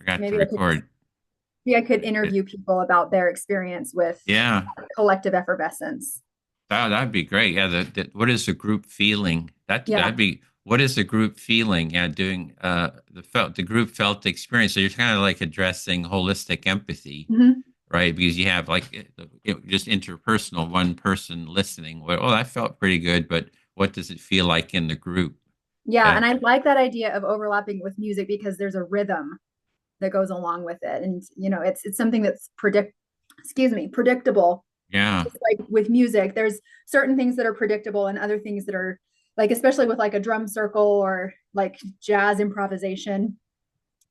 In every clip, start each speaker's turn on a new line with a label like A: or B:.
A: Forgot to
B: Maybe I could
A: record.
B: maybe I could
A: It.
B: interview people about their experience with
A: Yeah,
B: collective effervescence.
A: that'd be great. Yeah, what is the group feeling?
B: Yeah.
A: That'd be what is the group feeling? Yeah, doing the group felt the experience. So you're kind of like addressing holistic empathy,
B: Hmm.
A: right? Because you have like just interpersonal, one person listening. Well, oh, that felt pretty good, but what does it feel like in the group?
B: Yeah,
A: Yeah,
B: and I like that idea of overlapping with music because there's a rhythm that goes along with it. And it's something that's predictable.
A: yeah,
B: Just like with music, there's certain things that are predictable and other things that are like, especially with like a drum circle or like jazz improvisation,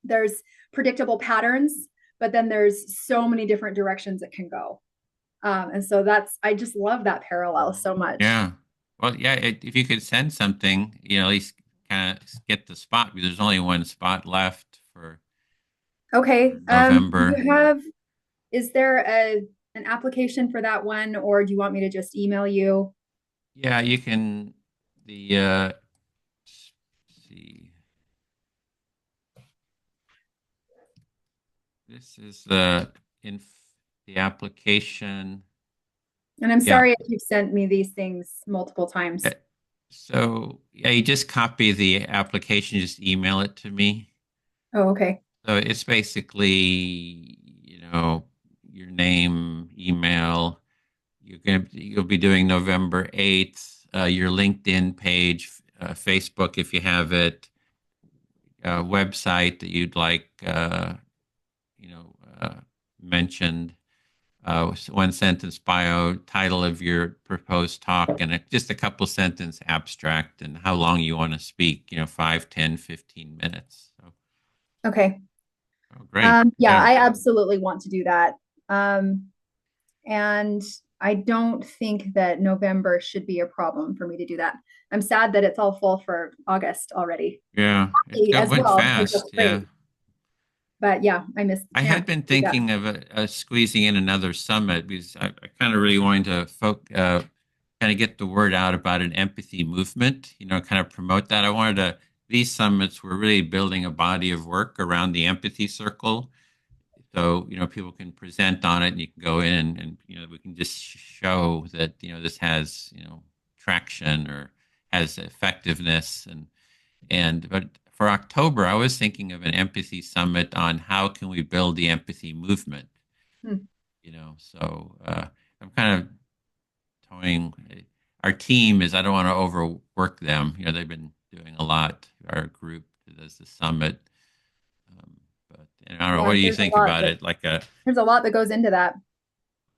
B: there's predictable patterns, but then there's so many different directions it can go. And so I just love that parallel so much.
A: yeah. Well, yeah. If you could send something, at least kind of get the spot because there's only one spot left
B: Okay.
A: for
B: Do
A: November.
B: you have, is there an application for that one, or do you want me to just email you?
A: Yeah, you can. The see, this is in the application.
B: And I'm
A: Yeah.
B: sorry if you've sent me these things multiple
A: Uh,
B: times.
A: So yeah, you just copy the application, just email it to me.
B: Oh, okay.
A: So it's basically, your name, email. You'll be doing November 8th, your LinkedIn page, Facebook if you have it, website that you'd like you know, mentioned, one sentence bio, title of your proposed talk, and just a couple sentence abstract and how long you want to speak, 5, 10, 15 minutes. So,
B: Okay.
A: oh, great.
B: Yeah,
A: Yeah.
B: I absolutely want to do that. Um, and I don't think that November should be a problem for me to do that. I'm sad that it's all full for August already.
A: Yeah. It
B: As
A: went
B: well, because that's
A: fast.
B: great.
A: Yeah.
B: But yeah, I missed the
A: I
B: chance
A: had
B: to
A: been
B: do that.
A: thinking of squeezing in another summit because I kind of really wanted to kind of get the word out about an empathy movement, kind of promote that. These summits were really building a body of work around the empathy circle. So, people can present on it and you can go in and we can just show that, this has, traction or has effectiveness but for October, I was thinking of an empathy summit on how can we build the empathy movement.
B: Hmm.
A: So I'm kind of toying. Our team is I don't want to overwork them. They've been doing a lot. Our group does the summit, um, but I don't know. What
B: Yeah,
A: do you think about it?
B: there's a lot that goes into that.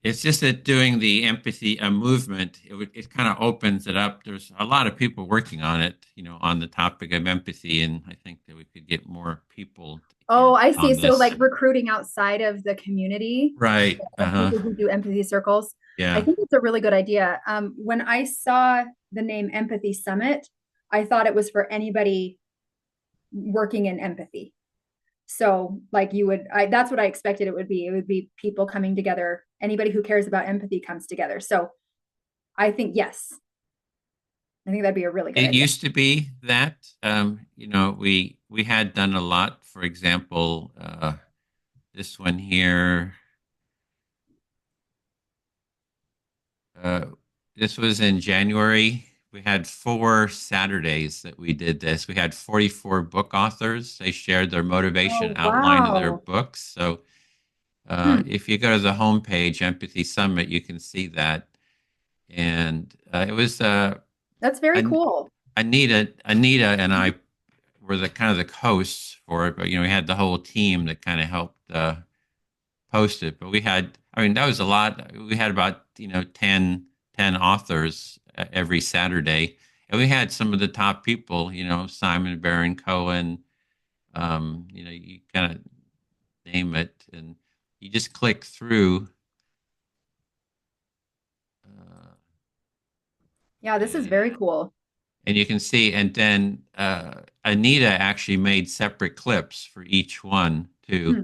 A: It's just that doing the empathy movement, it kind of opens it up. There's a lot of people working on it, on the topic of empathy, and I think that we could get more people
B: Oh,
A: in
B: I see.
A: on
B: So
A: this.
B: like recruiting outside of the community
A: Right.
B: of
A: Uh-huh.
B: people who do empathy circles. I
A: Yeah.
B: think it's a really good idea. When I saw the name Empathy Summit, I thought it was for anybody working in empathy. So like that's what I expected it would be. It would be people coming together. Anybody who cares about empathy comes together. So I think, yes, I think that'd be a really good
A: It
B: idea.
A: used to be that, we had done a lot. For example, this one here, uh, this was in January. We had 4 Saturdays that we did this. We had 44 book authors. They shared their motivation
B: Oh,
A: outline of their
B: wow.
A: books. So
B: Hmm.
A: if you go to the homepage, Empathy Summit, you can see that. And it was
B: That's very
A: An-
B: cool.
A: Anita and I were the kind of the hosts for it, but we had the whole team that kind of helped post it. But I mean, that was a lot. We had about 10 authors every Saturday, and we had some of the top people. Simon Baron-Cohen. You kind of name it, and you just click through. Uh,
B: Yeah, this is
A: and
B: very cool.
A: and you can see, and then Anita actually made separate clips for each one too.
B: Hmm.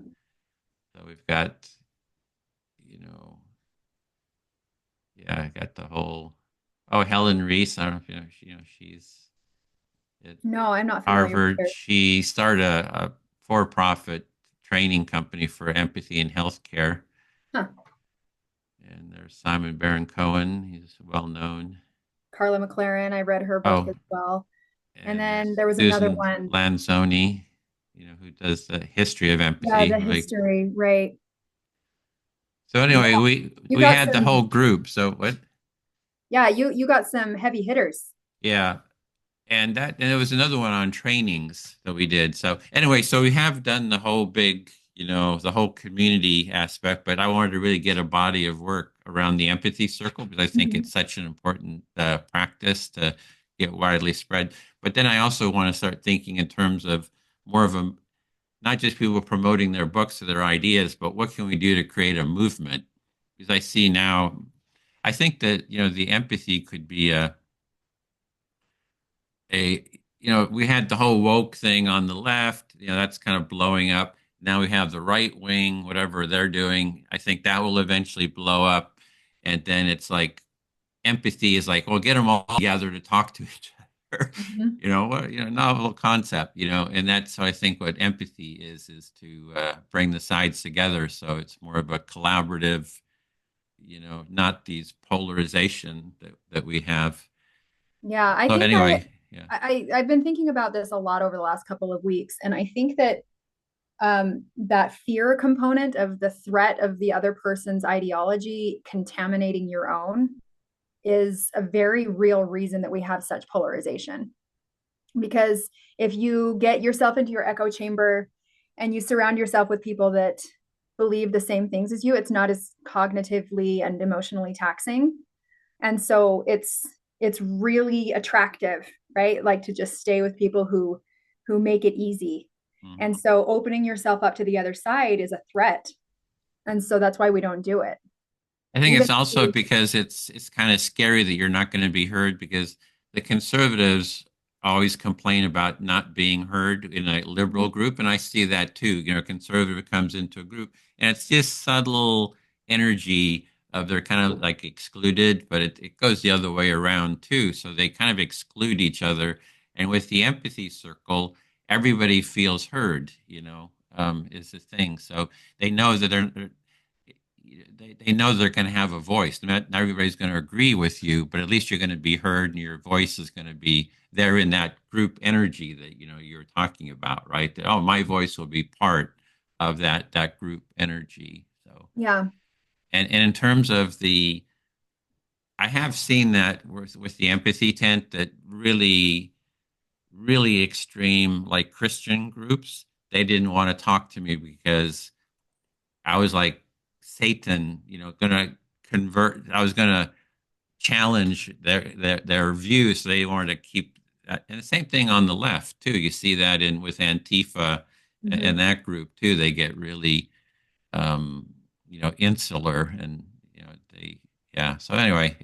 A: So we've got, you know, yeah, I got the whole. Oh, Helen Reese. I don't know if she's at
B: No, I'm not familiar with
A: Harvard.
B: her.
A: She started a for-profit training company for empathy in healthcare.
B: Huh.
A: And there's Simon Baron-Cohen. He's well known.
B: Carla McLaren, I read her book
A: Oh,
B: as well. And
A: and
B: then
A: there's
B: there was another
A: Susan
B: one.
A: Lanzoni, who does the history of
B: Yeah,
A: empathy.
B: the
A: Like,
B: history, right.
A: so
B: Yeah,
A: anyway, we
B: you
A: we
B: got
A: had the whole
B: some,
A: group. So what?
B: yeah, you got some heavy hitters.
A: Yeah, and there was another one on trainings that we did. So anyway, so we have done the whole big, the whole community aspect, but I wanted to really get a body of work around the empathy circle because I think
B: Mhm.
A: it's such an important practice to get widely spread. But then I also want to start thinking in terms of more of a not just people promoting their books or their ideas, but what can we do to create a movement? Because I see now, I think that the empathy could be a we had the whole woke thing on the left, that's kind of blowing up. Now we have the right wing, whatever they're doing. I think that will eventually blow up, and then it's like empathy is like, well, get them all together to talk to each other.
B: Mhm.
A: Novel concept, and that's so I think what empathy is to bring the sides together, so it's more of a collaborative, not these polarization that we have.
B: Yeah, I
A: So
B: think
A: anyway, yeah.
B: I've been thinking about this a lot over the last couple of weeks, and I think that that fear component of the threat of the other person's ideology contaminating your own is a very real reason that we have such polarization. Because if you get yourself into your echo chamber and you surround yourself with people that believe the same things as you, it's not as cognitively and emotionally taxing. And so it's really attractive, right? Like to just stay with people who make it easy. And
A: Mhm.
B: so opening yourself up to the other side is a threat. And so that's why we don't do it.
A: I think
B: Even
A: it's also because it's kind of scary that you're not going to be heard because the conservatives always complain about not being heard in a liberal group, and I see that too. A conservative comes into a group, and it's this subtle energy of they're kind of like excluded, but it goes the other way around too. So they kind of exclude each other, and with the empathy circle, everybody feels heard. Is the thing. So they know that they know they're going to have a voice. Not everybody's going to agree with you, but at least you're going to be heard, and your voice is going to be there in that group energy that you're talking about, right? That, oh, my voice will be part of that group energy. So,
B: yeah.
A: and in terms of I have seen that with the empathy tent that really really extreme like Christian groups, they didn't want to talk to me because I was like Satan, gonna convert. I was gonna challenge their views. So they wanted to keep that. And the same thing on the left too. You see that in with Antifa and
B: Mhm.
A: that group too. They get really, insular and they yeah. So anyway,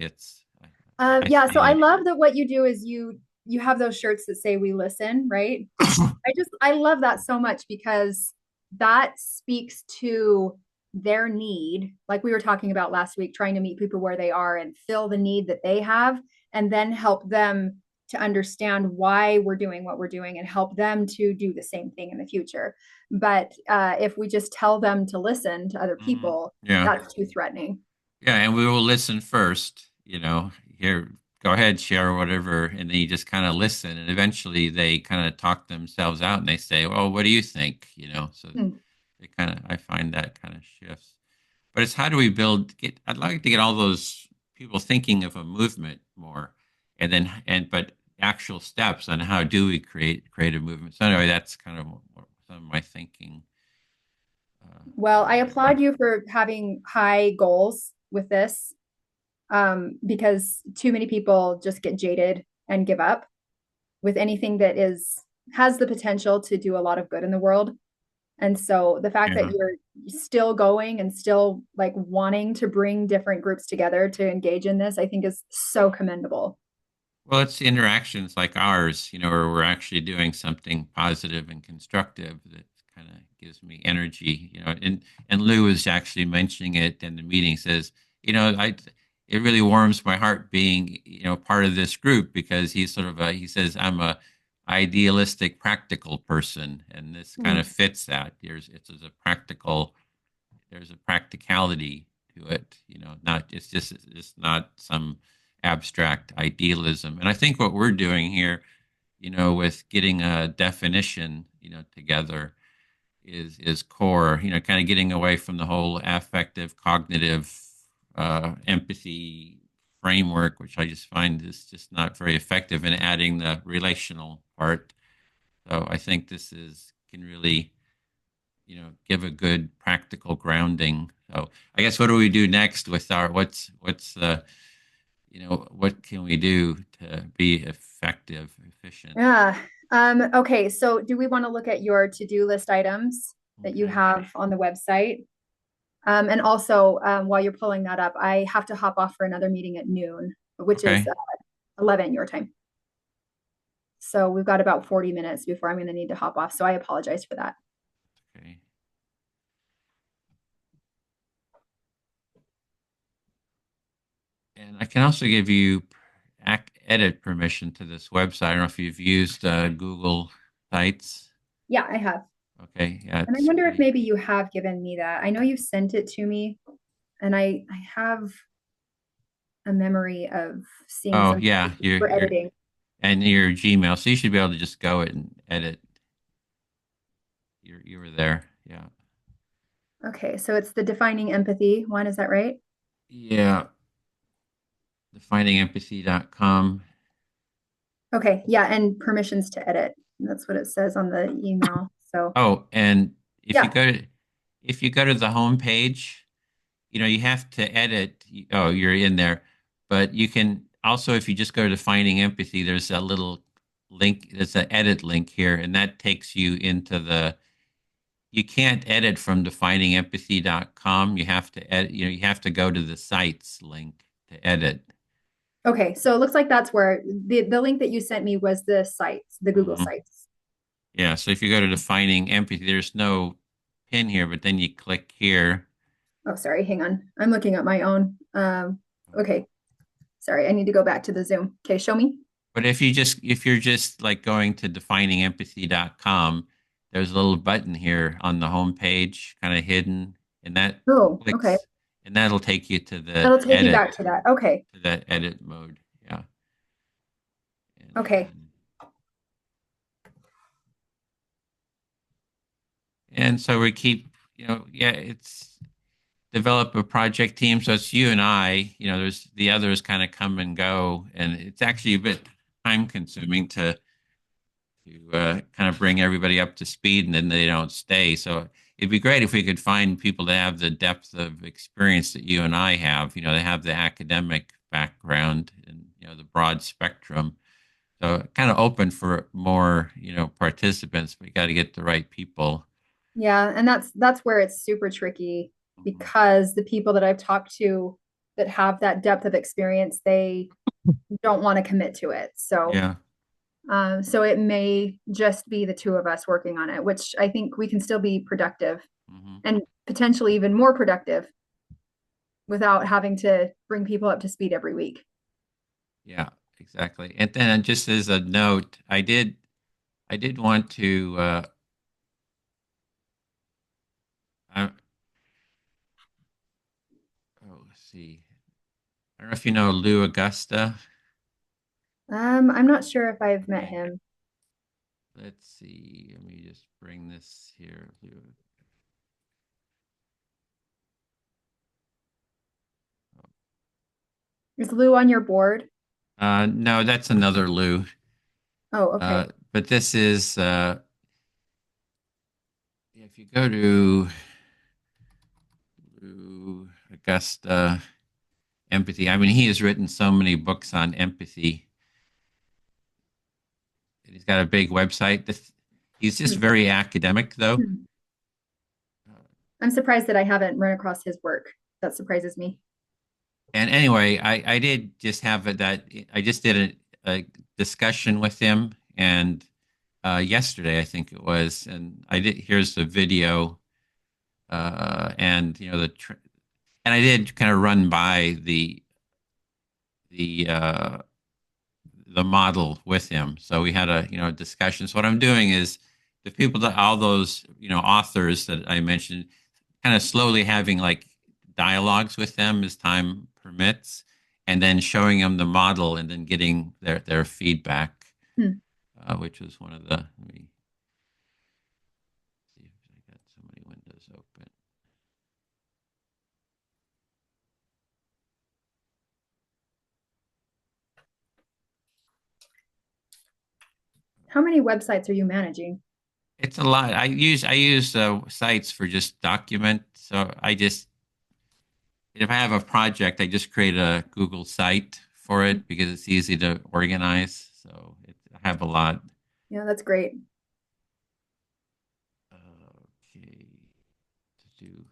A: I
B: Yeah, so
A: see
B: I
A: that.
B: love that what you do is you have those shirts that say we listen, right? I love that so much because that speaks to their need, like we were talking about last week, trying to meet people where they are and fill the need that they have, and then help them to understand why we're doing what we're doing and help them to do the same thing in the future. But if we just tell them to listen to other
A: Mhm.
B: people,
A: Yeah.
B: that's too threatening.
A: Yeah, and we will listen first, here, go ahead, share whatever, and then you just kind of listen, and eventually they kind of talk themselves out and they say, "Well, what do you think?" So
B: Hmm.
A: I find that kind of shifts. But it's how do we I'd like to get all those people thinking of a movement more, but actual steps on how do we create a movement. So anyway, that's kind of what some of my thinking
B: Well,
A: on
B: I
A: that.
B: applaud you for having high goals with this, because too many people just get jaded and give up with anything that is has the potential to do a lot of good in the world. And so the fact that
A: Yeah.
B: you're still going and still like wanting to bring different groups together to engage in this, I think is so commendable.
A: Well, it's interactions like ours, where we're actually doing something positive and constructive that kind of gives me energy, and Lou was actually mentioning it in the meeting, says, it really warms my heart being, part of this group because he's sort of he says, idealistic, practical person, and this kind
B: Hmm.
A: of fits that. It's a practical. There's a practicality to it. Not it's not some abstract idealism. And I think what we're doing here, with getting a definition, together is core. Kind of getting away from the whole affective, cognitive, empathy framework, which I just find is just not very effective in adding the relational part. So I think this is can really, give a good practical grounding. So I guess what do we do next with our what's the what can we do to be effective, efficient?
B: Yeah. Okay. So do we want to look at your to-do list items that you
A: Okay.
B: have on the website? And also, while you're pulling that up, I have to hop off for another meeting at noon, which is
A: Okay.
B: 11 your time. So we've got about 40 minutes before I'm going to need to hop off. So I apologize for that.
A: Okay. And I can also give you edit permission to this website. I don't know if you've used Google Sites.
B: Yeah, I have.
A: Okay. Yeah,
B: And I
A: it's
B: wonder if
A: pretty.
B: maybe you have given me that. I know you sent it to me, and I have a memory of seeing
A: Oh,
B: some
A: yeah,
B: for editing.
A: and your Gmail. So you should be able to just go it and edit. You were there. Yeah.
B: Okay, so it's the defining empathy one, is that right?
A: Yeah. Definingempathy.com.
B: Okay, yeah, and permissions to edit. That's what it says on the email. So,
A: Oh, and
B: yeah.
A: if you go to the home page, you have to edit. Oh, you're in there, but you can also, if you just go to Defining Empathy, there's a little link. There's an edit link here, and that takes you into the. You can't edit from definingempathy.com. You have to edit. You have to go to the sites link to edit.
B: Okay, so it looks like that's where the link that you sent me was the sites, the Google
A: Mhm.
B: sites.
A: Yeah. So if you go to Defining Empathy, there's no pin here, but then you click here.
B: Oh, sorry, hang on. I'm looking at my own. Okay, sorry, I need to go back to the Zoom. Okay, show me.
A: But if you're just like going to definingempathy.com, there's a little button here on the home page, kind of hidden, and that
B: Oh, okay.
A: clicks, and that'll take you to the
B: That'll take me back to that. Okay.
A: edit mode. Yeah. And
B: Okay.
A: then and so we keep, yeah, it's develop a project team. So it's you and I, there's the others kind of come and go, and it's actually a bit time consuming to kind of bring everybody up to speed, and then they don't stay. So it'd be great if we could find people that have the depth of experience that you and I have. They have the academic background and the broad spectrum. So kind of open for more participants. We got to get the right people.
B: Yeah, and that's where it's super tricky
A: Mhm.
B: because the people that I've talked to that have that depth of experience, they don't want to commit to it. So,
A: Yeah.
B: so it may just be the two of us working on it, which I think we can still be productive
A: Hmm.
B: and potentially even more productive without having to bring people up to speed every week.
A: Yeah. Exactly. And then just as a note, I did want to. I, let's see. I don't know if you know Lou Augusta.
B: I'm not sure if I've met
A: Okay.
B: him.
A: Let's see. Let me just bring this here.
B: Is Lou on your board?
A: No, that's another Lou.
B: Oh,
A: Uh,
B: okay.
A: but this is if you go to Lou Augusta Empathy. I mean, he has written so many books on empathy. He's got a big website. He's just
B: Hmm.
A: very academic, though.
B: Hmm. I'm surprised that I haven't run across his work. That surprises me.
A: And anyway, I did just have that. I just did a discussion with him, and yesterday I think it was, and I did. Here's the video, and and I did kind of run by the the model with him. So we had a discussion. So what I'm doing is the people that all those authors that I mentioned, kind of slowly having like dialogues with them as time permits, and then showing them the model and then getting their feedback,
B: Hmm.
A: which was one of the. Let me see if I got so many windows open.
B: How many websites are you managing?
A: It's a lot. I use sites for just document. So I just if I have a project, I just create a Google site for it because it's easy to organize. So I have a lot.
B: Yeah, that's great.
A: Okay, to do.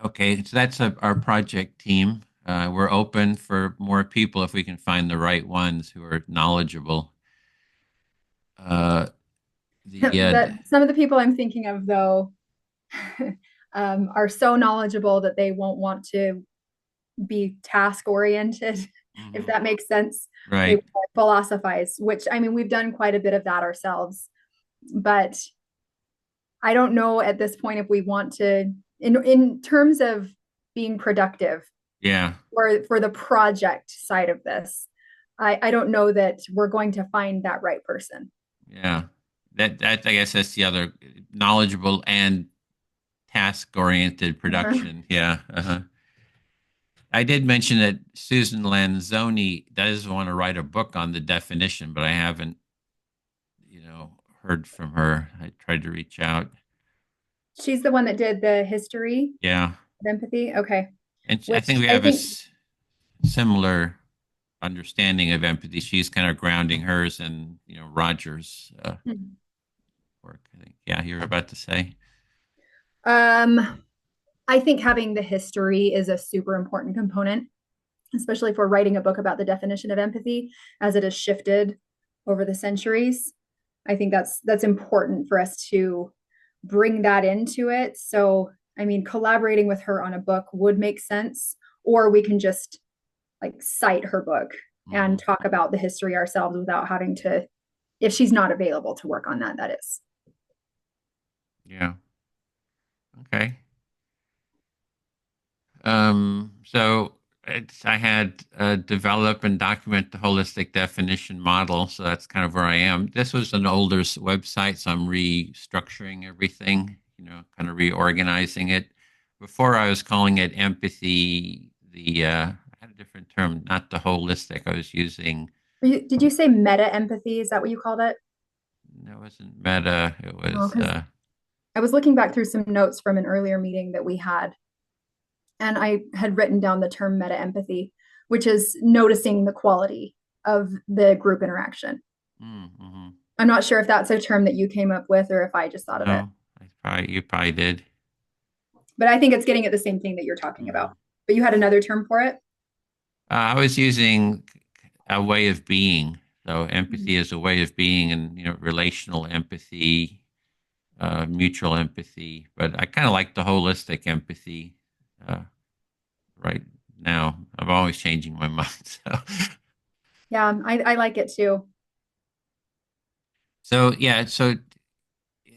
A: Okay, so that's our project team. We're open for more people if we can find the right ones who are knowledgeable. Uh, the
B: That some of the people I'm thinking of though are so knowledgeable that they won't want to be task oriented, if
A: mhm,
B: that makes sense. They
A: right,
B: philosophize, which I mean, we've done quite a bit of that ourselves, but I don't know at this point if we want to, in terms of being productive
A: yeah,
B: or for the project side of this, I don't know that we're going to find that right person.
A: yeah. That I guess that's the other knowledgeable and task-oriented
B: Uh-huh.
A: production. Yeah. Uh-huh. I did mention that Susan Lanzoni does want to write a book on the definition, but I haven't, heard from her. I tried to reach out.
B: She's the one that did the history
A: Yeah.
B: of empathy. Okay.
A: And I think
B: Which
A: we
B: I
A: have a
B: think,
A: similar understanding of empathy. She's kind of grounding hers and, Roger's work. I think. Yeah, you're about to say.
B: um, I think having the history is a super important component, especially if we're writing a book about the definition of empathy as it has shifted over the centuries. I think that's important for us to bring that into it. So, I mean, collaborating with her on a book would make sense, or we can just like cite her book and
A: Hmm.
B: talk about the history ourselves without having to, if she's not available to work on that, that is.
A: Yeah. Okay. So I had develop and document the holistic definition model. So that's kind of where I am. This was an older website, so I'm restructuring everything, kind of reorganizing it. Before I was calling it empathy, I had a different term, not the holistic. I was using,
B: Did you say meta empathy? Is that what you called it?
A: no, it wasn't meta. It
B: Oh,
A: was,
B: because I was looking back through some notes from an earlier meeting that we had, and I had written down the term meta empathy, which is noticing the quality of the group interaction.
A: mm-hmm.
B: I'm not sure if that's a term that you came up with or if I just thought of it,
A: No, you probably did.
B: but I think it's getting at the same thing that you're talking
A: Mm-hmm.
B: about. But you had another term for it?
A: I was using a way of being. So empathy is a way of being, and relational empathy, mutual empathy. But I kind of like the holistic empathy. Uh, right now, I'm always changing my mind.
B: Yeah, I like it too.
A: So yeah. So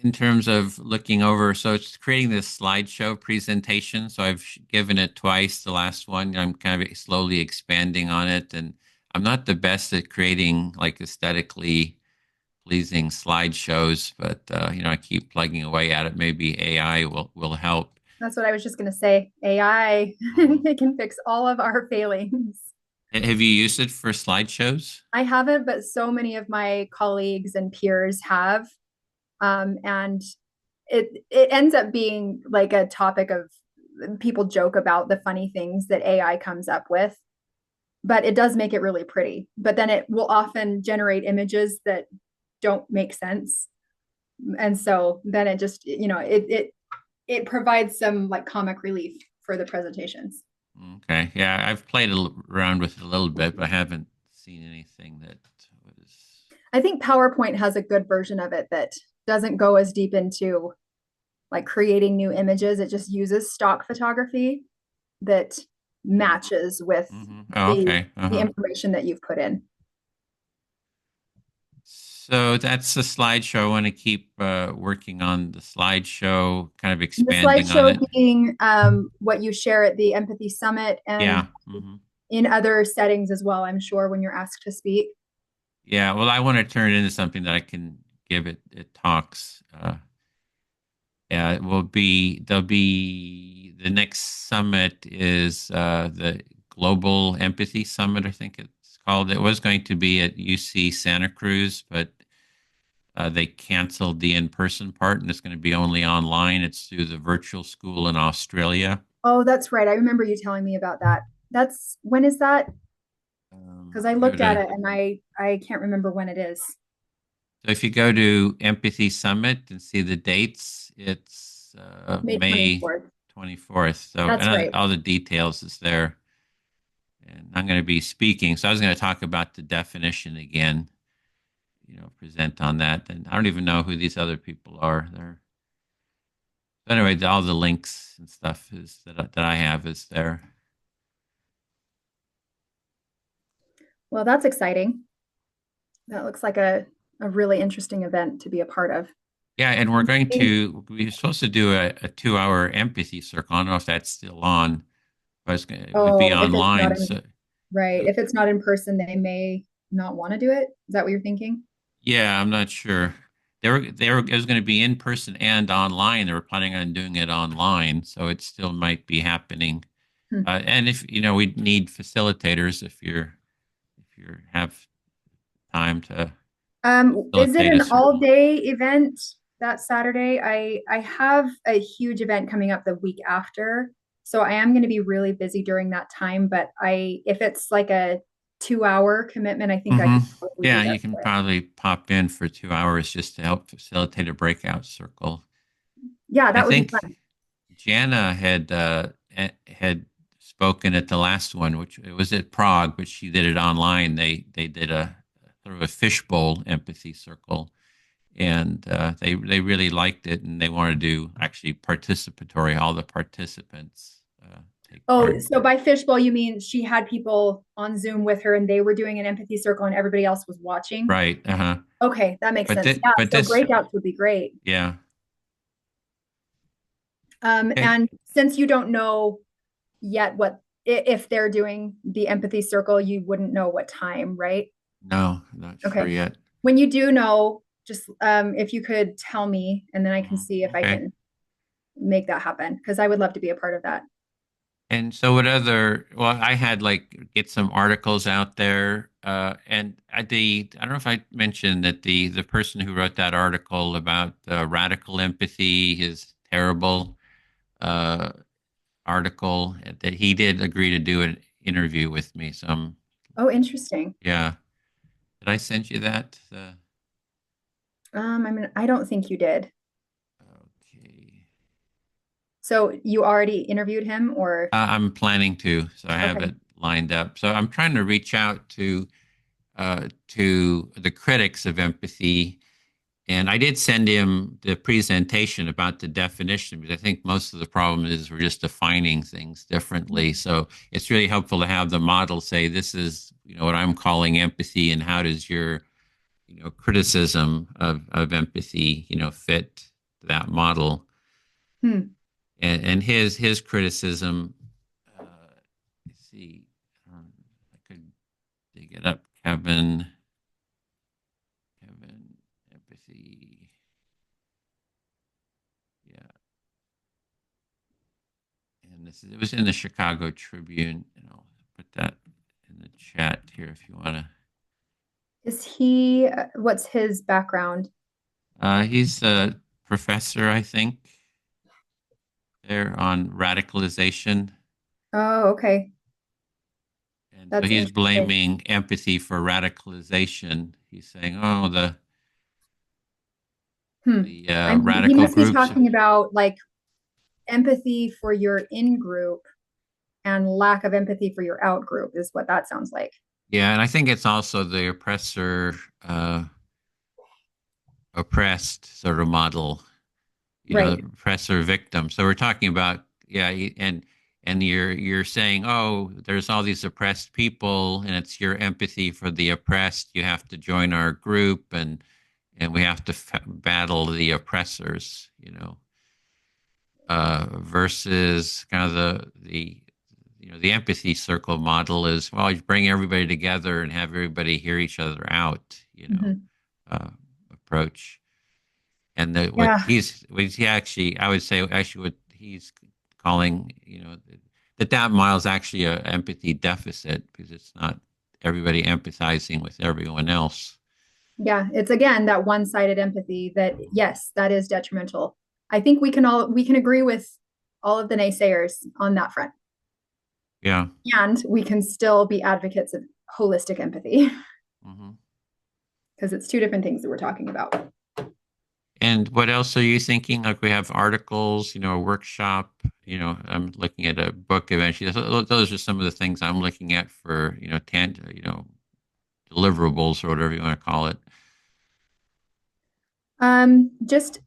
A: in terms of looking over, so it's creating this slideshow presentation. So I've given it twice. The last one, I'm kind of slowly expanding on it, and I'm not the best at creating like aesthetically pleasing slideshows, but I keep plugging away at it. Maybe AI will help.
B: That's what I was just going to say. AI,
A: Mhm.
B: it can fix all of our failings.
A: Have you used it for slideshows?
B: I haven't, but so many of my colleagues and peers have. And it ends up being like a topic of people joke about the funny things that AI comes up with, but it does make it really pretty. But then it will often generate images that don't make sense. And so then it just, it provides some like comic relief for the presentations.
A: Okay, yeah, I've played around with it a little bit, but I haven't seen anything that was.
B: I think PowerPoint has a good version of it that doesn't go as deep into like creating new images. It just uses stock photography that matches with
A: Oh,
B: the
A: okay.
B: the
A: Uh-huh.
B: information that you've put in.
A: So that's the slideshow. I want to keep working on the slideshow, kind of
B: And the
A: expanding on
B: slideshow
A: it.
B: being what you share at the Empathy Summit and
A: Yeah.
B: in other settings as well, I'm sure, when you're asked to speak.
A: Yeah. Well, I want to turn it into something that I can give it talks. Yeah, there'll be the next summit is the Global Empathy Summit, I think it's called. It was going to be at UC Santa Cruz, but they canceled the in-person part and it's going to be only online. It's through the virtual school in Australia.
B: Oh, that's right. I remember you telling me about that. That's when is that? Because I
A: If you go
B: looked at
A: to
B: it and I can't remember when it is.
A: So if you go to Empathy Summit and see the dates, it's
B: May
A: May
B: 24th.
A: 24th. So
B: That's
A: and
B: right.
A: all the details is there. And I'm going to be speaking. So I was going to talk about the definition again, present on that. And I don't even know who these other people are. But anyway, all the links and stuff is that I have is there.
B: Well, that's exciting. That looks like a really interesting event to be a part of.
A: Yeah, and we're supposed to do a 2 hour empathy circle. I don't know if that's still on, but it would be
B: Oh, if it's not
A: online.
B: in,
A: So,
B: right.
A: so
B: If it's not in person, they may not want to do it. Is that what you're thinking?
A: yeah, I'm not sure. It was going to be in person and online. They were planning on doing it online, so it still might be happening.
B: Hmm.
A: And if we need facilitators if you have time to
B: Is it
A: facilitate a
B: an all
A: circle.
B: day event that Saturday? I have a huge event coming up the week after, so I am going to be really busy during that time. But I, if it's like a 2 hour commitment, I think I
A: hmm
B: could probably be
A: Yeah,
B: there
A: you can
B: for it.
A: probably pop in for 2 hours just to help facilitate a breakout circle.
B: Yeah,
A: I
B: that would be
A: think
B: fun.
A: Jana had spoken at the last one, which it was at Prague, but she did it online. They did a sort of a fishbowl empathy circle, and they really liked it, and they wanted to do actually participatory. All the participants take
B: Oh,
A: part.
B: so by fishbowl, you mean she had people on Zoom with her and they were doing an empathy circle and everybody else was watching?
A: Right. Uh-huh.
B: Okay, that makes
A: But
B: sense. Yeah,
A: but
B: so
A: this,
B: breakouts would be great.
A: yeah. Okay.
B: And since you don't know yet what if they're doing the empathy circle, you wouldn't know what time, right?
A: No, not sure
B: Okay.
A: yet.
B: When you do know, just if you could tell me, and then I can see if I
A: Okay.
B: can make that happen because I would love to be a part of that.
A: And so what well, I had like get some articles out there. And I don't know if I mentioned that the person who wrote that article about radical empathy, his terrible uh, article, that he did agree to do an interview with me. So
B: Oh, interesting.
A: yeah. Did I send you that?
B: I mean, I don't think you did.
A: Okay.
B: So you already interviewed him, or
A: I'm planning to, so I have
B: okay?
A: it lined up. So I'm trying to reach out to the critics of empathy. And I did send him the presentation about the definition because I think most of the problem is we're just defining things differently. So it's really helpful to have the model say, this is, what I'm calling empathy, and how does your, criticism of empathy, fit that model.
B: Hmm.
A: And his criticism, let's see, I could dig it up, Kevin, empathy. Yeah. And it was in the Chicago Tribune, and I'll put that in the chat here if you want to.
B: Is he? What's his background?
A: He's a professor, I think, there on radicalization.
B: Oh, okay.
A: And so
B: That's
A: he's
B: interesting.
A: blaming empathy for radicalization. He's saying, oh,
B: Hmm.
A: the
B: He
A: radical
B: must be
A: groups.
B: talking about like empathy for your in group and lack of empathy for your out group, is what that sounds like.
A: Yeah, and I think it's also the uh, oppressed sort of model,
B: Right.
A: oppressor victim. So we're talking about, yeah, and and you're saying, oh, there's all these oppressed people, and it's your empathy for the oppressed. You have to join our group, and we have to battle the oppressors, versus kind of the empathy circle model is, well, you bring everybody together and have everybody hear each other out,
B: Mhm.
A: uh, approach. And
B: Yeah.
A: what he actually, I would say, actually, what he's calling, that model is actually a empathy deficit because it's not everybody empathizing with everyone else.
B: Yeah, it's again that one-sided empathy that yes, that is detrimental. I think we can agree with all of the naysayers on that front.
A: Yeah.
B: And we can still be advocates of holistic empathy
A: Hmm.
B: because it's two different things that we're talking about.
A: And what else are you thinking? Like we have articles, a workshop, I'm looking at a book eventually. Those are some of the things I'm looking at for, deliverables or whatever you want to call it.
B: Just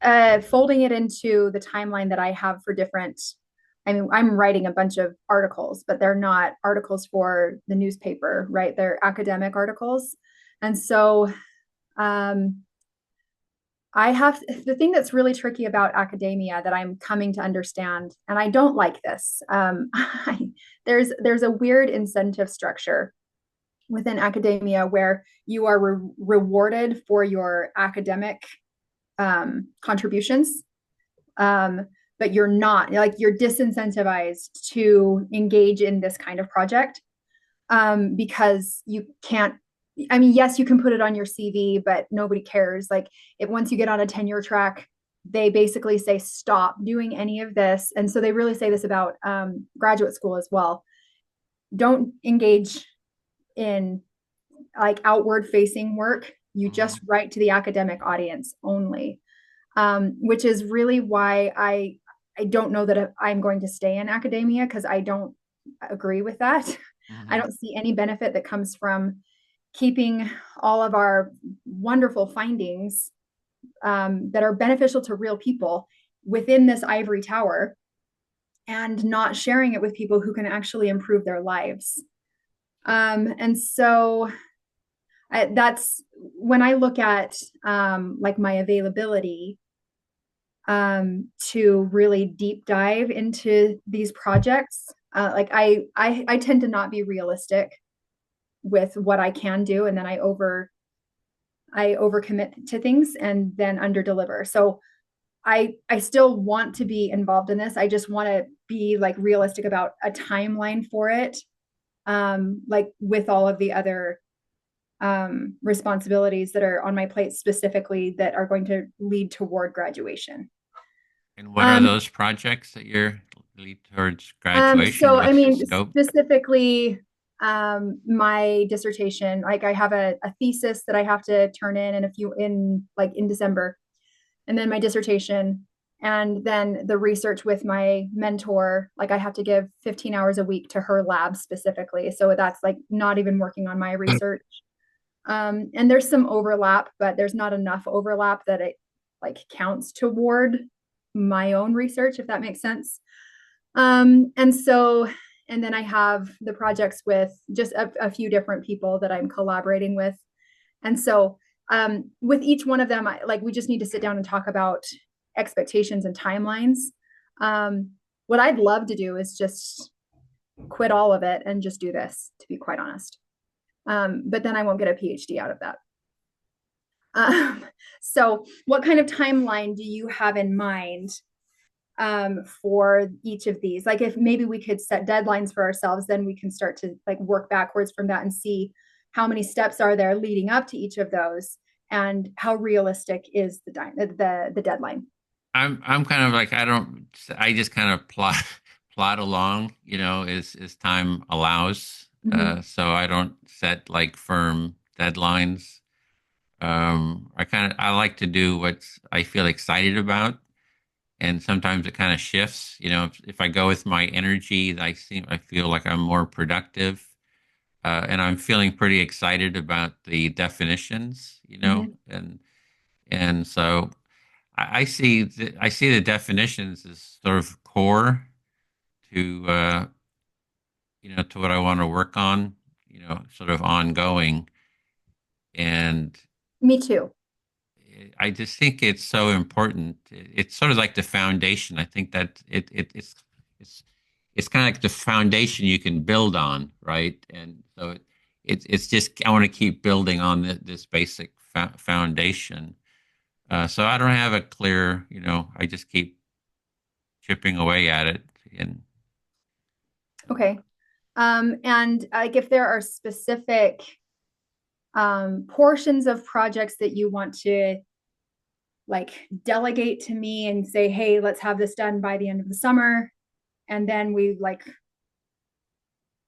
B: folding it into the timeline that I have for different. I mean, I'm writing a bunch of articles, but they're not articles for the newspaper, right? They're academic articles. And so um, I have the thing that's really tricky about academia that I'm coming to understand, and I don't like this. There's a weird incentive structure within academia where you are rewarded for your academic contributions, um, but you're not like you're disincentivized to engage in this kind of project because you can't. I mean, yes, you can put it on your CV, but nobody cares. Like, once you get on a tenure track, they basically say stop doing any of this, and so they really say this about graduate school as well. Don't engage in like outward facing work. You
A: Hmm.
B: just write to the academic audience only, which is really why I don't know that I'm going to stay in academia because I don't agree with that. I
A: Hmm.
B: don't see any benefit that comes from keeping all of our wonderful findings that are beneficial to real people within this ivory tower and not sharing it with people who can actually improve their lives. And so that's when I look at like my availability to really deep dive into these projects. Like I tend to not be realistic with what I can do, and then I overcommit to things and then under deliver. So I still want to be involved in this. I just want to be like realistic about a timeline for it, like with all of the other responsibilities that are on my plate specifically that are going to lead toward graduation.
A: And what are
B: Um,
A: those projects that you're lead towards graduation?
B: so I
A: What's the
B: mean,
A: scope?
B: specifically, my dissertation, like I have a thesis that I have to turn in in December, and then my dissertation, and then the research with my mentor, like I have to give 15 hours a week to her lab specifically. So that's like not even working on my research. And there's some overlap, but there's not enough overlap that it like counts toward my own research, if that makes sense. And so, and then I have the projects with just a few different people that I'm collaborating with. And so, with each one of them, like we just need to sit down and talk about expectations and timelines. Um, what I'd love to do is just quit all of it and just do this, to be quite honest. But then I won't get a PhD out of that. Um, so, what kind of timeline do you have in mind for each of these? Like, if maybe we could set deadlines for ourselves, then we can start to like work backwards from that and see how many steps are there leading up to each of those, and how realistic is the deadline.
A: I'm kind of like I just kind of plot along, as time allows.
B: Mm-hmm.
A: So I don't set like firm deadlines. I like to do what I feel excited about, and sometimes it kind of shifts. If I go with my energy, I feel like I'm more productive, and I'm feeling pretty excited about the definitions,
B: Mm-hmm.
A: and so. I see the definitions as sort of core to to what I want to work on, sort of ongoing. And
B: Me too.
A: I just think it's so important. It's sort of like the foundation. I think that it's it's kind of like the foundation you can build on, right? And so it's just I want to keep building on this basic foundation. So I don't have a clear, I just keep chipping away at it. And
B: Okay. And like if there are specific portions of projects that you want to like delegate to me and say, hey, let's have this done by the end of the summer. And then we like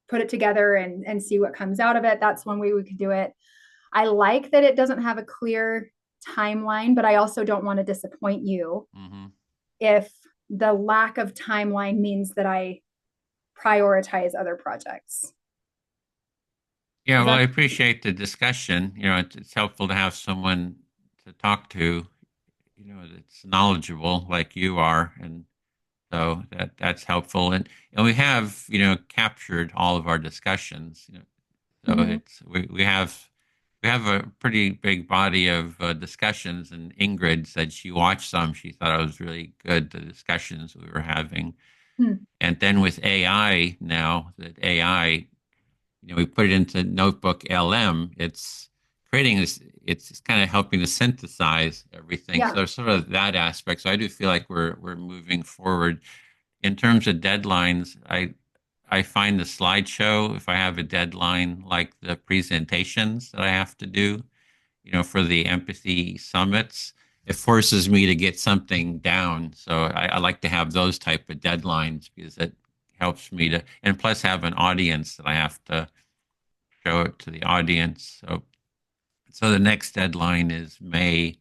B: put it together and see what comes out of it. That's one way we could do it. I like that it doesn't have a clear timeline, but I also don't want to disappoint you
A: mhm.
B: if the lack of timeline means that I prioritize other projects.
A: Yeah,
B: Is
A: well, I
B: that
A: appreciate the discussion. It's helpful to have someone to talk to, that's knowledgeable like you are, and so that's helpful. And we have, captured all of our discussions. So
B: mm-hmm.
A: we have a pretty big body of discussions. And Ingrid said she watched some. She thought it was really good, the discussions we were having.
B: Hmm.
A: And then with AI now, that AI, we put it into Notebook LM. It's creating this. It's kind of helping to synthesize everything.
B: Yeah.
A: So sort of that aspect. So I do feel like we're moving forward in terms of deadlines. I find the slideshow, if I have a deadline like the presentations that I have to do, for the empathy summits, it forces me to get something down. So I like to have those type of deadlines because it helps me to, and plus have an audience that I have to show it to the audience. So the next deadline is May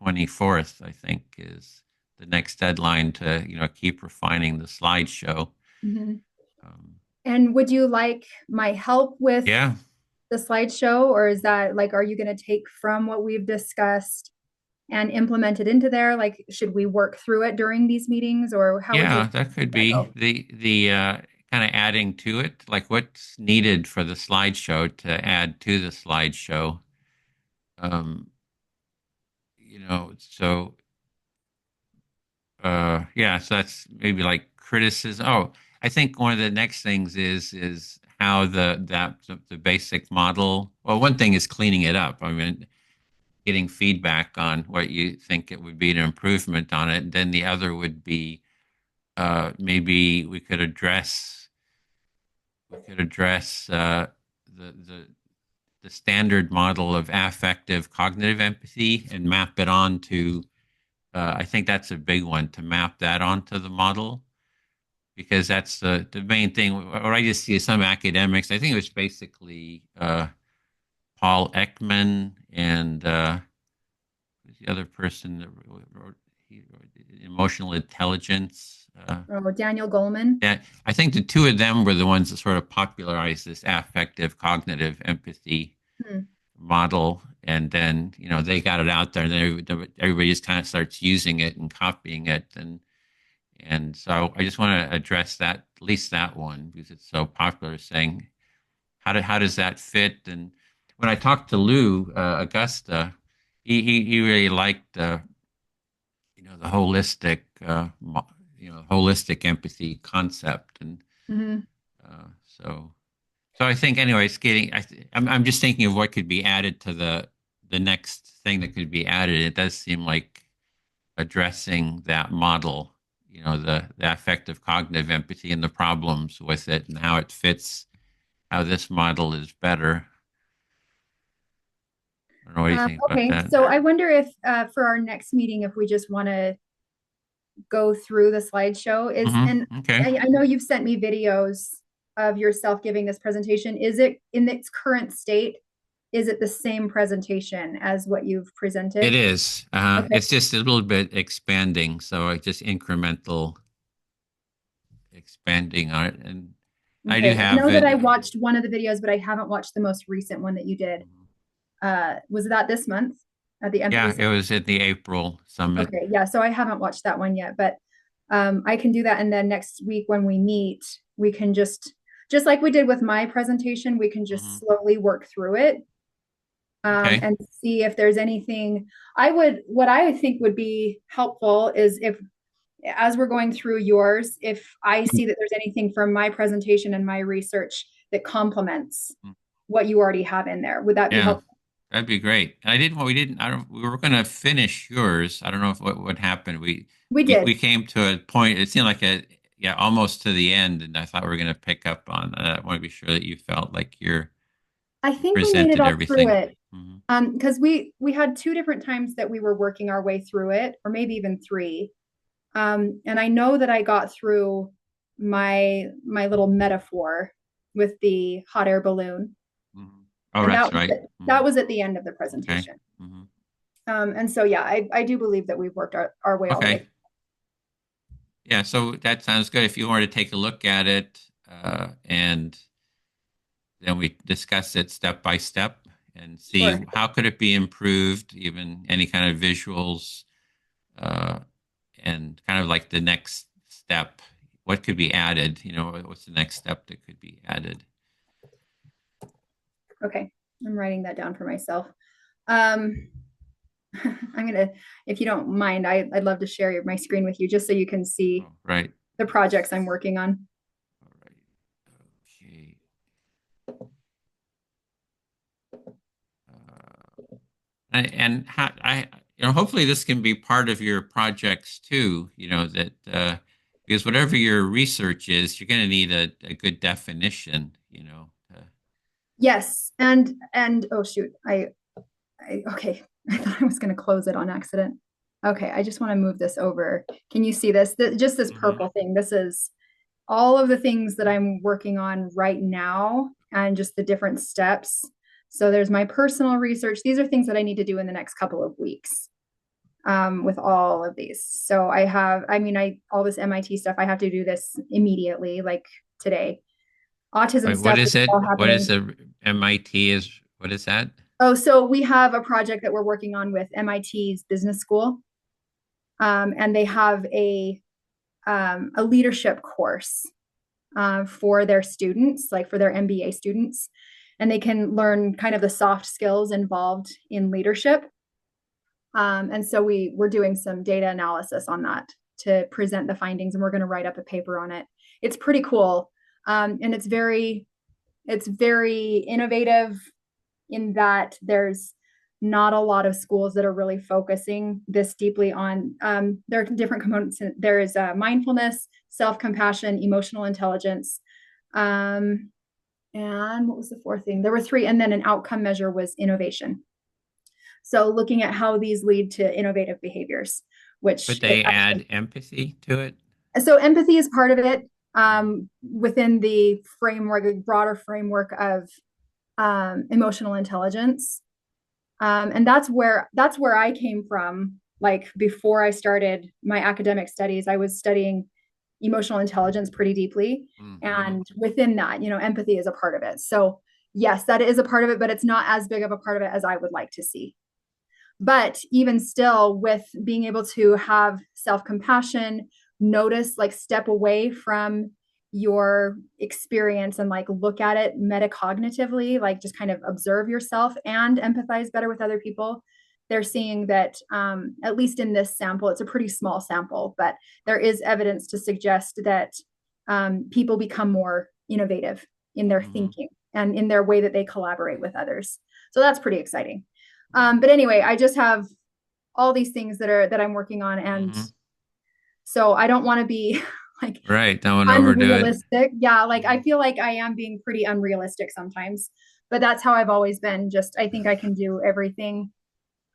A: 24th, I think, is the next deadline to, keep refining the slideshow.
B: Mm-hmm.
A: Um,
B: And would you like my help with
A: yeah,
B: the slideshow, or is that like, are you going to take from what we've discussed and implement it into there? Like, should we work through it during these meetings, or how would you
A: yeah,
B: like
A: that
B: to see
A: could
B: that
A: be
B: go?
A: the kind of adding to it, like what's needed for the slideshow to add to the slideshow. Um, so yeah, so that's maybe like criticism. Oh, I think one of the next things is how the basic model. Well, one thing is cleaning it up. I mean, getting feedback on what you think it would be an improvement on it. Then the other would be maybe we could address the the standard model of affective cognitive empathy and map it onto. I think that's a big one to map that onto the model because that's the main thing. Or I just see some academics. I think it was basically Paul Ekman and the other person that wrote emotional intelligence.
B: Oh, Daniel Goleman.
A: Yeah, I think the two of them were the ones that sort of popularized this affective cognitive empathy
B: Hmm.
A: model. And then, they got it out there and then everybody just kind of starts using it and copying it. And so I just want to address that, at least that one, because it's so popular, saying, how does that fit? And when I talked to Lou Augusta, he really liked, the holistic empathy concept. And
B: Mm-hmm.
A: uh, so I think, anyways, I'm just thinking of what could be added to the next thing that could be added. It does seem like addressing that model, the affective cognitive empathy and the problems with it and how it fits, how this model is better. I don't know what do you think about
B: Okay,
A: that.
B: so I wonder if for our next meeting, if we just want to go through the slideshow is, and
A: Okay.
B: I know you've sent me videos of yourself giving this presentation. Is it in its current state? Is it the same presentation as what you've
A: It
B: presented?
A: is.
B: Okay.
A: It's just a little bit expanding, so I just incremental expanding on it, and I do
B: Okay. I
A: have
B: know that I
A: it.
B: watched one of the videos, but I haven't watched the most recent one that you did. Was that this month at the Empathy
A: Yeah, it
B: Summit?
A: was at the April summit.
B: Okay. Yeah. So I haven't watched that one yet, but I can do that. And then next week when we meet, we can just like we did with my presentation, we can just
A: Hmm.
B: slowly work through it,
A: Okay.
B: and see if there's anything what I think would be helpful is if, as we're going through yours, if I see that there's anything from my presentation and my research that complements what you already have in there. Would that be
A: Yeah,
B: helpful?
A: that'd be great. We didn't, I don't, we were going to finish yours. I don't know if what happened.
B: We
A: We
B: did.
A: came to a point, it seemed like yeah, almost to the end. And I thought we were going to pick up on, I want to be sure that you felt like
B: I
A: you
B: think we made it
A: presented
B: all through
A: everything.
B: it.
A: Hmm.
B: Because we had two different times that we were working our way through it, or maybe even three. And I know that I got through my little metaphor with the hot air balloon,
A: Hmm. Oh,
B: and
A: that's right.
B: that
A: Hmm.
B: was at the end of the
A: Okay.
B: presentation.
A: Hmm.
B: And so yeah, I do believe that we've worked our way all the way.
A: Okay. Yeah, so that sounds good. If you want to take a look at it, and then we discuss it step by step and see
B: Sure.
A: how could it be improved, even any kind of visuals, uh, and kind of like the next step. What could be added? What's the next step that could be added?
B: Okay. I'm writing that down for myself. Um, I'm gonna, if you don't mind, I'd love to share my screen with you just so you can see
A: Oh, right.
B: the projects I'm working on.
A: All right. Okay. And how, hopefully this can be part of your projects too, that because whatever your research is, you're going to need a good definition,
B: Yes, and oh shoot, I okay. I thought I was going to close it on accident. Okay, I just want to move this over. Can you see this? Just this
A: Mhm.
B: purple thing. This is all of the things that I'm working on right now and just the different steps. So there's my personal research. These are things that I need to do in the next couple of weeks, with all of these. So all this MIT stuff, I have to do this immediately, like today. Autism
A: Wait, what
B: stuff
A: is
B: is all
A: it? What is
B: happening.
A: the MIT is? What is that?
B: Oh, so we have a project that we're working on with MIT's business school, and they have a leadership course for their students, like for their MBA students, and they can learn kind of the soft skills involved in leadership. And so we're doing some data analysis on that to present the findings, and we're going to write up a paper on it. It's pretty cool, and it's very innovative in that there's not a lot of schools that are really focusing this deeply on. There are different components. There is mindfulness, self-compassion, emotional intelligence, um, and what was the fourth thing? There were three, and then an outcome measure was innovation. So looking at how these lead to innovative behaviors, which
A: Could they add empathy to it?
B: so empathy is part of it, within the framework, the broader framework of emotional intelligence. And that's where I came from. Like before I started my academic studies, I was studying emotional intelligence pretty deeply,
A: Hmm.
B: and within that, empathy is a part of it. So yes, that is a part of it, but it's not as big of a part of it as I would like to see. But even still, with being able to have self compassion, notice, like step away from your experience and like look at it metacognitively, like just kind of observe yourself and empathize better with other people. They're seeing that, at least in this sample, it's a pretty small sample, but there is evidence to suggest that people become more innovative in their
A: Hmm.
B: thinking and in their way that they collaborate with others. So that's pretty exciting. But anyway, I just have all these things that I'm working on, and
A: Hmm.
B: so I don't want to be like
A: Right. Don't want to overdo it.
B: unrealistic. Yeah, like I
A: Mhm.
B: feel like I am being pretty unrealistic sometimes, but that's how I've always been. Just I think I can do everything,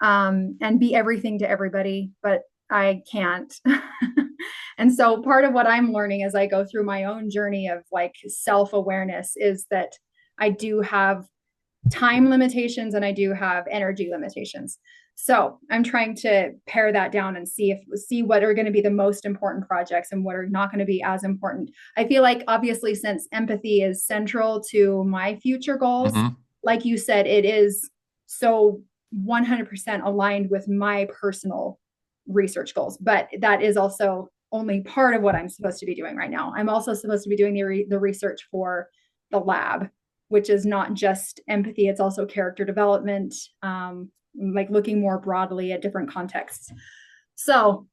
B: and be everything to everybody, but I can't. And so part of what I'm learning as I go through my own journey of like self awareness is that I do have time limitations and I do have energy limitations. So I'm trying to pare that down and see what are going to be the most important projects and what are not going to be as important. I feel like obviously since empathy is central to my future goals,
A: Hmm.
B: like you said, it is so 100% aligned with my personal research goals. But that is also only part of what I'm supposed to be doing right now. I'm also supposed to be doing the research for the lab, which is not just empathy, it's also character development, like looking more broadly at different contexts. So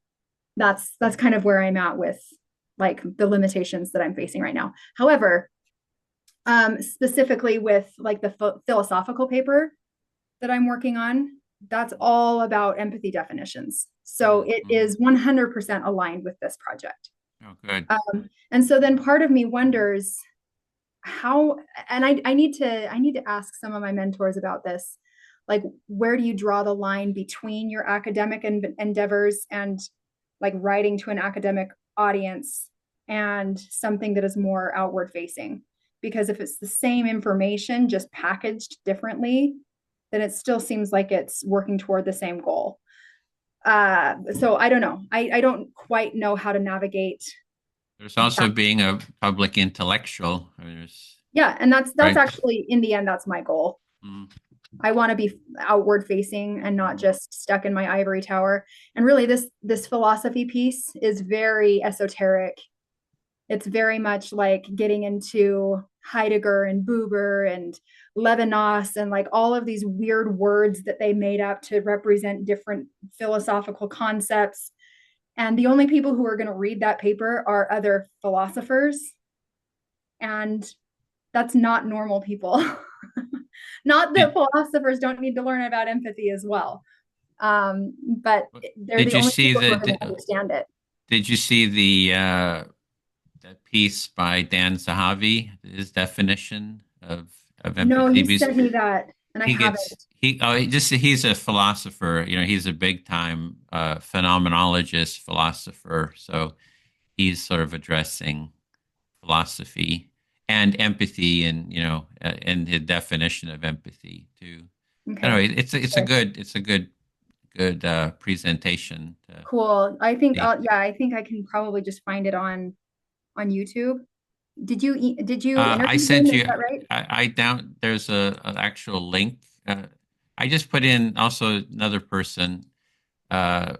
B: that's kind of where I'm at with like the limitations that I'm facing right now. However, specifically with like the philosophical paper that I'm working on, that's all about empathy definitions. So it
A: Mm-hmm.
B: is 100% aligned with this project.
A: Oh, good.
B: And so then part of me wonders how, and I need to ask some of my mentors about this. Like, where do you draw the line between your academic endeavors and like writing to an academic audience and something that is more outward facing? Because if it's the same information, just packaged differently, then it still seems like it's working toward the same goal. So I don't know. I don't quite know how to navigate
A: There's also
B: that.
A: being a public intellectual. I mean, there's,
B: Yeah, and that's
A: right.
B: actually in the end, that's my goal.
A: Mm,
B: I want to be outward facing and not
A: mm.
B: just stuck in my ivory tower. And really, this philosophy piece is very esoteric. It's very much like getting into Heidegger and Buber and Levinas and like all of these weird words that they made up to represent different philosophical concepts. And the only people who are going to read that paper are other philosophers. And that's not normal people. Not that
A: Did
B: philosophers don't need to learn about empathy as well. But they're
A: did
B: the
A: you
B: only
A: see
B: people who are going to understand it.
A: did you see the piece by Dan Zahavi, his definition of
B: No,
A: empathy?
B: you
A: Because
B: sent me that, and I
A: he gets
B: haven't.
A: he's a philosopher. He's a big time phenomenologist philosopher. So he's sort of addressing philosophy and empathy, and and the definition of empathy too. I don't
B: Okay,
A: know. It's a good presentation to
B: cool. I think,
A: see.
B: yeah, I think I can probably just find it on YouTube. Did you
A: I
B: interview him?
A: sent
B: Is
A: you.
B: that right?
A: I down. There's a an actual link. I just put in also another person,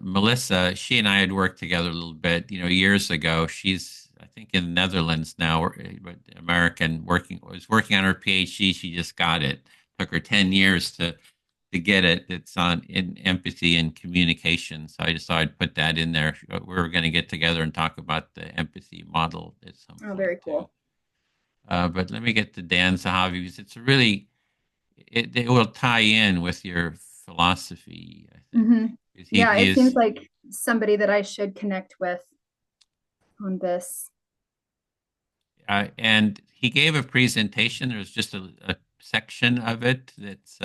A: Melissa. She and I had worked together a little bit, years ago. She's I think in the Netherlands now, but American, was working on her PhD. She just got it. Took her 10 years to get it. It's on in empathy and communication. So I just thought I'd put that in there. We were going to get together and talk about the empathy model at some
B: Oh,
A: point
B: very
A: too.
B: cool.
A: But let me get to Dan Zahavi because it will tie in with your philosophy, I think.
B: Hmm.
A: 'Cause
B: Yeah,
A: he
B: it seems
A: is,
B: like somebody that I should connect with on this.
A: and he gave a presentation. There's just a section of it that's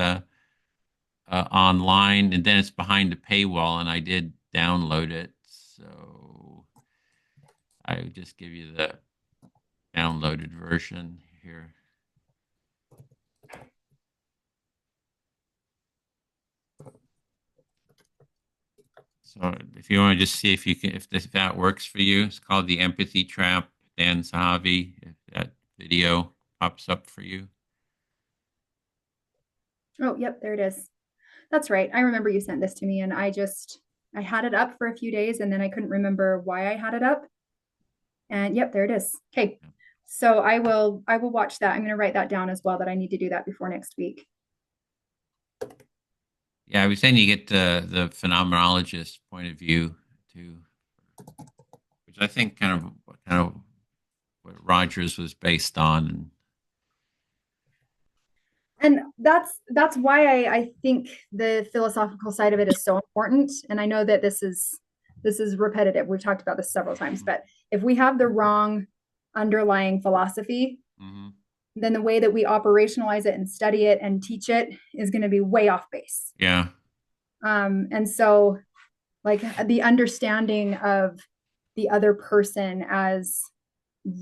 A: online, and then it's behind a paywall, and I did download it. So I would just give you the downloaded version here. So if you want to just see if you can, if that works for you, it's called the Empathy Trap, Dan Sahavi. If that video pops up for you.
B: Oh, yep, there it is. That's right. I remember you sent this to me, and I had it up for a few days, and then I couldn't remember why I had it up. And yep, there it is. Okay. So I will watch that. I'm going to write that down as well, that I need to do that before next week.
A: Yeah, I was saying you get the phenomenologist point of view too, which I think kind of what Rogers was based on.
B: And that's why I think the philosophical side of it is so important. And I know that this is repetitive. We've talked about this several times, but if we have the wrong underlying philosophy,
A: Mm-hmm.
B: then the way that we operationalize it and study it and teach it is going to be way off base.
A: Yeah,
B: And so, like, the understanding of the other person as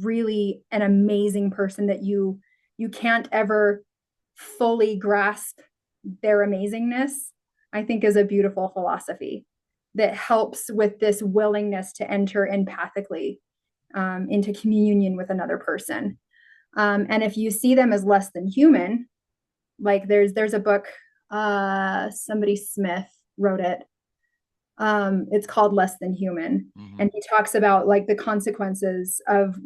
B: really an amazing person that you can't ever fully grasp their amazingness, I think is a beautiful philosophy that helps with this willingness to enter empathically into communion with another person. And if you see them as less than human, like there's a book, somebody Smith wrote it. It's called Less Than Human.
A: Hmm.
B: And he talks about like the consequences of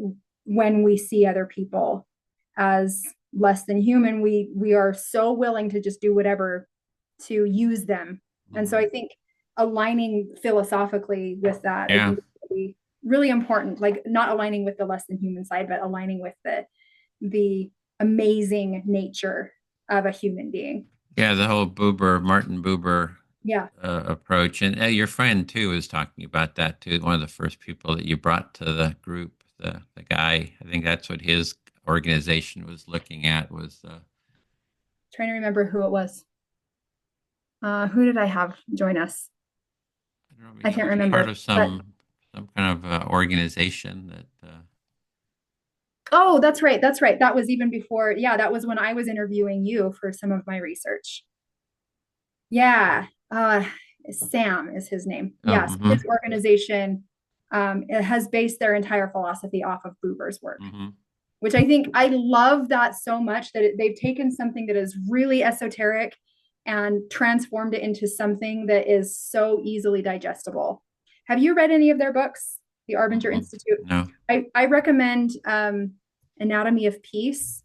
B: when we see other people as less than human. We are so willing to just do whatever to use them. And so
A: Hmm.
B: I think aligning philosophically with that, I
A: Yeah.
B: think is really, really important. Like not aligning with the less than human side, but aligning with the amazing nature of a human being.
A: Yeah, the whole Martin Buber
B: Yeah.
A: approach. And your friend, too, was talking about that, too. One of the first people that you brought to the group, the guy, I think that's what his organization was looking at was,
B: Trying to remember who it was. Who did I have join us?
A: I don't know,
B: I
A: he
B: can't
A: was part
B: remember.
A: of
B: But
A: some kind of organization that,
B: oh, that's right. That's right. That was even before. Yeah, that was when I was interviewing you for some of my research. Yeah. Sam is his name.
A: oh,
B: Yes.
A: mm-hmm,
B: His organization it has based their entire philosophy off of Buber's work,
A: mm-hmm,
B: which I think I love that so much that they've taken something that is really esoteric and transformed it into something that is so easily digestible. Have you read any of their books, the Arbinger
A: mm-hmm.
B: Institute?
A: No.
B: I recommend Anatomy of Peace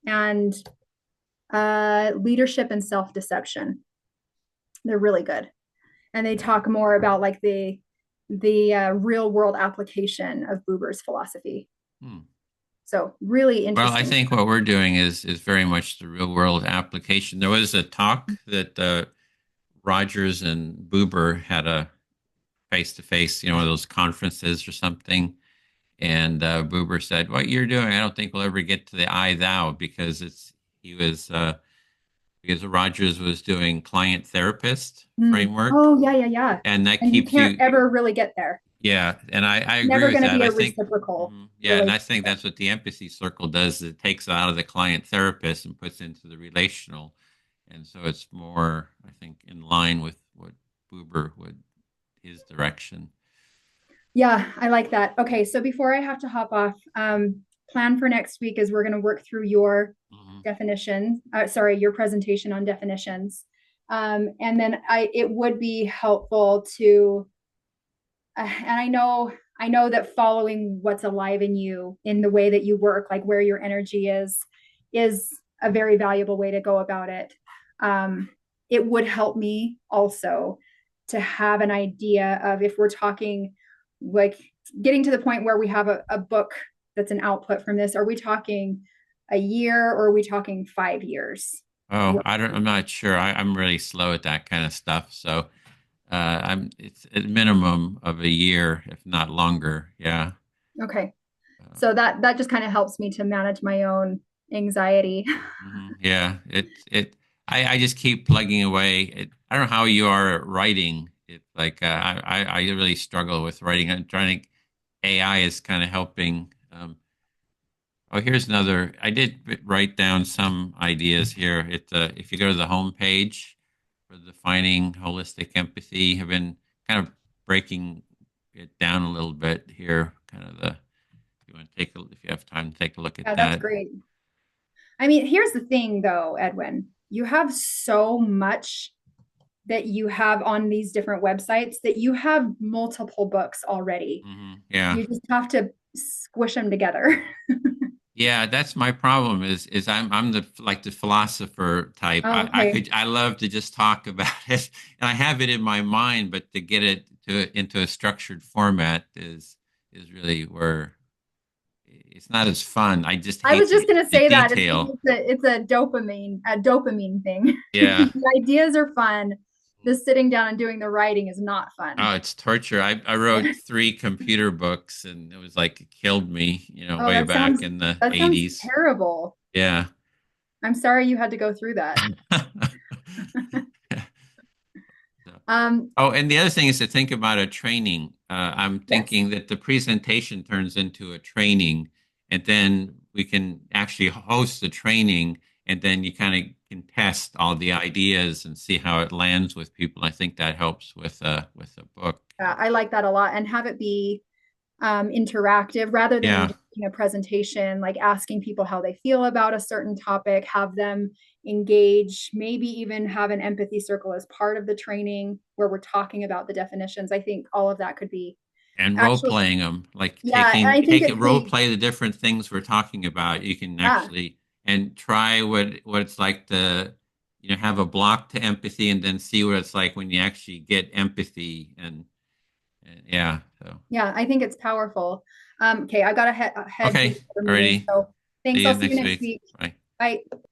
B: and Leadership and Self Deception. They're really good, and they talk more about like the real world application of Buber's philosophy.
A: Hmm.
B: So really
A: Well, I
B: interesting.
A: think what we're doing is very much the real world application. There was a talk that Rogers and Buber had a face to face, one of those conferences or something. And Buber said, "What you're doing, I don't think we'll ever get to the I thou because he was because Rogers was doing client therapist
B: Mm.
A: framework,
B: Oh, yeah, yeah, yeah.
A: and that
B: And you
A: keeps
B: can't
A: you,
B: ever really get there.
A: yeah, and I agree
B: Never
A: with
B: going to
A: that.
B: be
A: I
B: a
A: think,
B: reciprocal
A: mhm, yeah, and I think
B: relationship.
A: that's what the empathy circle does. It takes it out of the client therapist and puts into the relational, and so it's more, I think, in line with what Buber would his direction.
B: Yeah, I like that. Okay, so before I have to hop off, plan for next week is we're going to work through your
A: Hmm.
B: definition. Sorry, your presentation on definitions. And then it would be helpful to, and I know that following what's alive in you in the way that you work, like where your energy is a very valuable way to go about it. Um, it would help me also to have an idea of if we're talking like getting to the point where we have a book that's an output from this. Are we talking a year or are we talking 5 years?
A: Oh, I'm not sure. I'm really slow at that kind of stuff. So it's a minimum of a year, if not longer. Yeah.
B: Okay.
A: Uh,
B: So that just kind of helps me to manage my own anxiety.
A: yeah. I just keep plugging away. I don't know how you are at writing. It's like, I really struggle with writing. I'm trying to, AI is kind of helping. Oh, here's another. I did write down some ideas here. If you go to the home page for defining holistic empathy, I've been kind of breaking it down a little bit here. Kind of if you want to if you have time to take a look at
B: Yeah, that's
A: that.
B: great. I mean, here's the thing though, Edwin. You have so much that you have on these different websites that you have multiple books already.
A: Yeah.
B: You just have to squish them together.
A: Yeah, that's my problem is I'm the like the philosopher type.
B: Okay.
A: I love to just talk about it and I have it in my mind, but to get it into a structured format is really where it's not as fun. I just
B: I
A: hate
B: was just going to
A: the
B: say that
A: detail.
B: it's a dopamine thing.
A: Yeah.
B: The ideas are fun. The sitting down and doing the writing is not fun.
A: Oh, it's torture. I wrote three computer books and it was like it killed me,
B: Oh,
A: way back in the
B: that sounds
A: 80s.
B: terrible.
A: Yeah.
B: I'm sorry you had to go through that.
A: So,
B: Um,
A: oh, and the other thing is to think about a training. I'm
B: yes.
A: thinking that the presentation turns into a training, and then we can actually host the training, and then you kind of can test all the ideas and see how it lands with people. I think that helps with a book.
B: I like that a lot and have it be interactive rather than
A: Yeah.
B: making a presentation, like asking people how they feel about a certain topic, have them engage, maybe even have an empathy circle as part of the training where we're talking about the definitions. I think all of that could be
A: And role
B: actually,
A: playing them, like
B: yeah, I think
A: take
B: it
A: it, role
B: really,
A: play the different things we're talking about. You can
B: yeah,
A: actually and try what it's like to, have a block to empathy, and then see what it's like when you actually get empathy. And yeah, so
B: yeah, I think it's powerful. Okay, I got to head to
A: okay,
B: the meeting.
A: alrighty.
B: So
A: See
B: thanks.
A: you
B: I'll see you
A: next
B: next
A: week.
B: week.
A: Bye.
B: Bye.